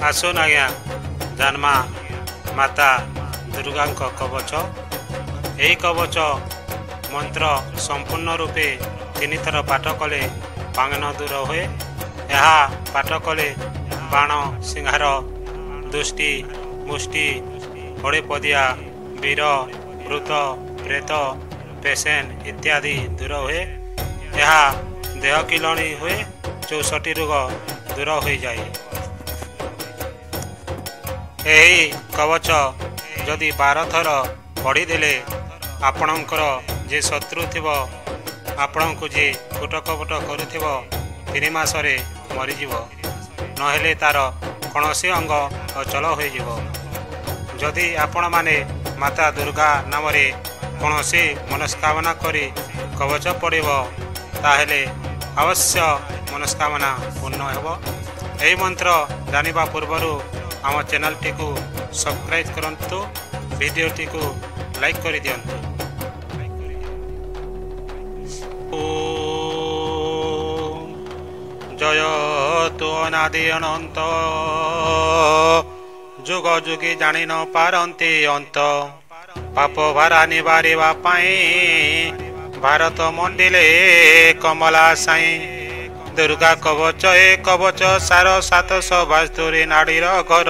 आसुन आज्ञा जानमा माता दुर्गा कवच। यही कवच मंत्र संपूर्ण रूपे 3 थर पाठ कले पांगन दूर हुए। यह पाठ कले बाण सिंहार दुष्टि मुष्टि हड़ेपदिया वीर भूत प्रेत पेसेंट इत्यादि दूर हुए। यह देह किलणी हुए 64 रोग दूर हो जाए। यही कवच जदि 12 थर पढ़ीदेले आपणकर जे शत्रु थिब आपण को जे फुटक फुट करुथिब 3 मासरे मरीजीव नहेले तार कौनसी अंग अचल हो। जदि आपण माने माता दुर्गा नाम कौनसी मनस्कामना करी कवच पड़िब ताहेले अवश्य मनस्कामना पूर्ण हेब। यही मंत्र जानिबा पूर्वरु आम चैनल टी को सब्सक्राइब करंतु, वीडियो टी को लाइक कर दियंतु। जय तो अनादि अनंत जुग जुगी जानी न पारंती अंत पाप भारा निवारिबा पाई भारत मंडिले कमला साई दुर्गा कवच ए कवच सार 772 नाड़ीर घर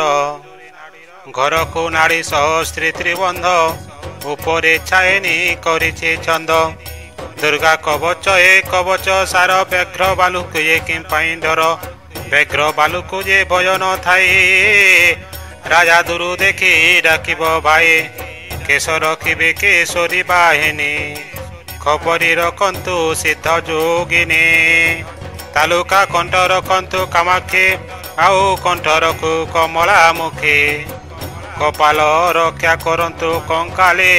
घर को नाड़ी सहस्त्री त्रिबंध उपरे छाएनी करिछे छंद दुर्गा कवच ए कवच सार व्याघ्र बालुक ये कि डर व्याघ्र बालुक जे भय न थाए राजा दुरु देखी डाकिब भाई केश रखिबे केशरी बाहिनी खबरी रखंतु सिद्ध जोगिनी तालुका कंठ रखंतु कामाक्षी आउ कंठ रखु कमला मुखी कपाल रक्षा करंतु कंकाले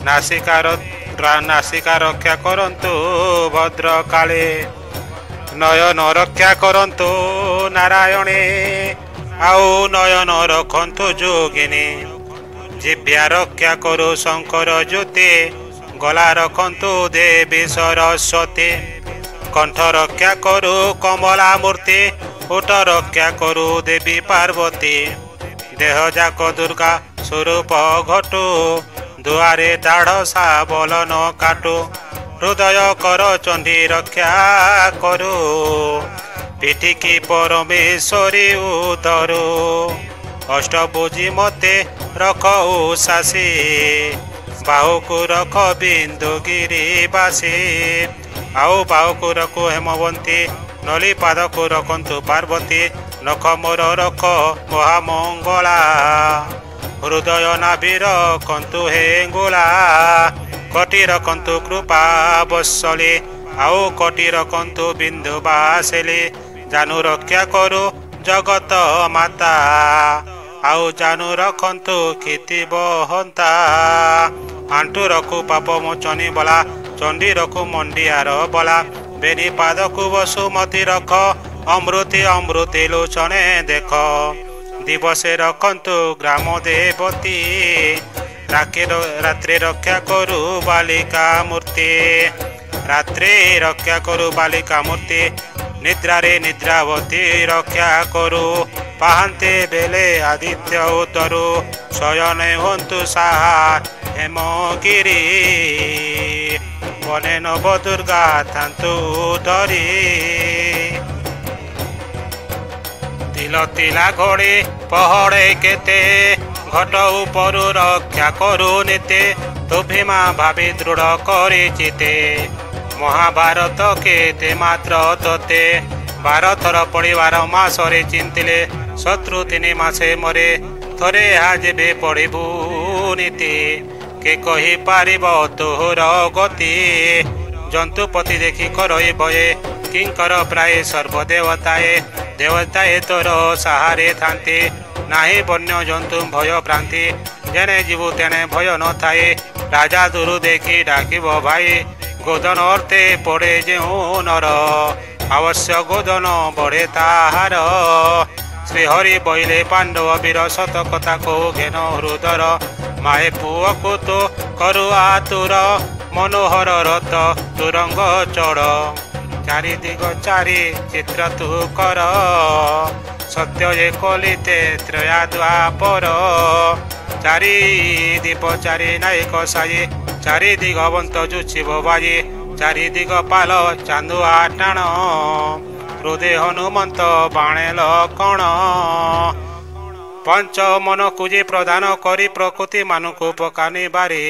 नासिका रक्षा करंतु भद्रकाले नयन रक्षा करंतु नारायणी आउ नयन रखंतु जोगिनी जिभ्या रक्षा करू शंकर ज्योति गला रखंतु देवी सरस्वती कंठ रक्षा करू कमला मूर्ति ओट रक्षा करू देवी पार्वती देह जाक दुर्गा स्वरूप घटू दुआरे दाढ़ साबल न काटू हृदय कर चंडी रक्षा करू पिटिकी परमेश्वरी उतरू अष्टभुजी मते रख उषासी बाहु को रख बिंदुगिरी बासी आउ बाहु को रखु हेमवंती नली पाद को रखंतु पार्वती नख मोर रख महामंगला हृदय नाभि रखंतु हेंगुला कटी रखंतु कृपा बत्सली आउ कटी रखंतु बिंदु बासेली जानू रक्षा करू जगत माता आउ जानू रखंतु खेती बहंता आंटू रखु पाप मोचनी बला चंडी रखु मंडियार बला बेनी पाद को वसुमती रख अमृति अमृति लोचने देख दिवसे रखंतु ग्राम देवती रात्रि रक्षा करू बालिका मूर्ति रात्रि रक्षा करू बालिका मूर्ति निद्रारे निद्रावती रक्षा करू पाहंते बेले आदित्य उतरू शयन हंतु साहा हेमगिरी बने नव दुर्गा थांतु धरी तिल तिला घोड़ी पहड़े केते घट उपरु रक्षा करू नीते तो भीमा भावी दृढ़ करे चिते महाभारत केते मात्र तोते 12 थर पढ़िबार मासरे चिंतिले शत्रु 3 मासे मरे थरे हाजेबे पढ़िबू नीति के कही पारिब तोहर गति जंतुपति देखी करई भये किंकर प्राय सर्वदेवताए देवताए तोर सहारे थांती नाही वन्य जंतु भय भ्रांति जेने जीवु तेने भय न थाए राजा दुरु देखी डाकिब भाई गोदन अर्थे पड़े जेहू नर अवश्य गोदन बढ़े ताहार श्रीहरि बहिले पांडव वीर सत कथा को घेन हृदर माए पुओ को तो करु आतुर मनोहर रथ तुरंग चढ़ चारि दिग चारि चित्र तू कर सत्य जे कलिते त्रया द्वापर चारि दीप चारि नायक साजी चारि दिगवंत जुचिब बाजी चारि दिग पाल चांदुआ टाण हृदय हनुमंत बाणे लकण पंच मन कुजे प्रदान करी प्रकृति मानकु पकानी बारी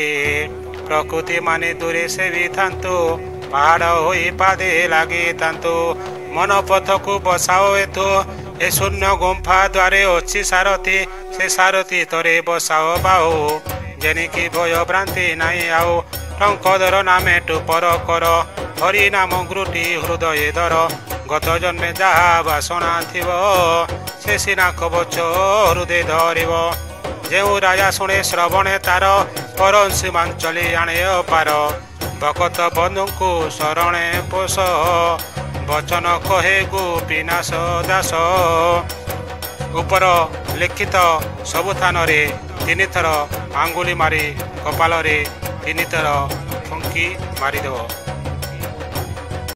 प्रकृति माने दूरे सेवी थांतु पहाड़ होई पादे लागे तांतु मन पथ को बसाओ एतु ए शून्य गुंफा द्वारे अच्छी सारथी से सारथी तरे बसाओ बाहु जेनिकी भय भ्रांति नाई आउ टंकधर नामे टुपर कर हरि नाम ग्रुटी हृदय धर गत जन्मे जहा बासना थिव से सिना कवच हृदय धरिव जेउ राजा शुणे श्रवणे तार परंसीमांचली आणे अपार भकत बंधु को शरणे पोष वचन कहे गोपीनाश दास उपर लिखित सबुथान तीन थर आंगुली मारी कपाल तीन थर फुंकी मारिदेव।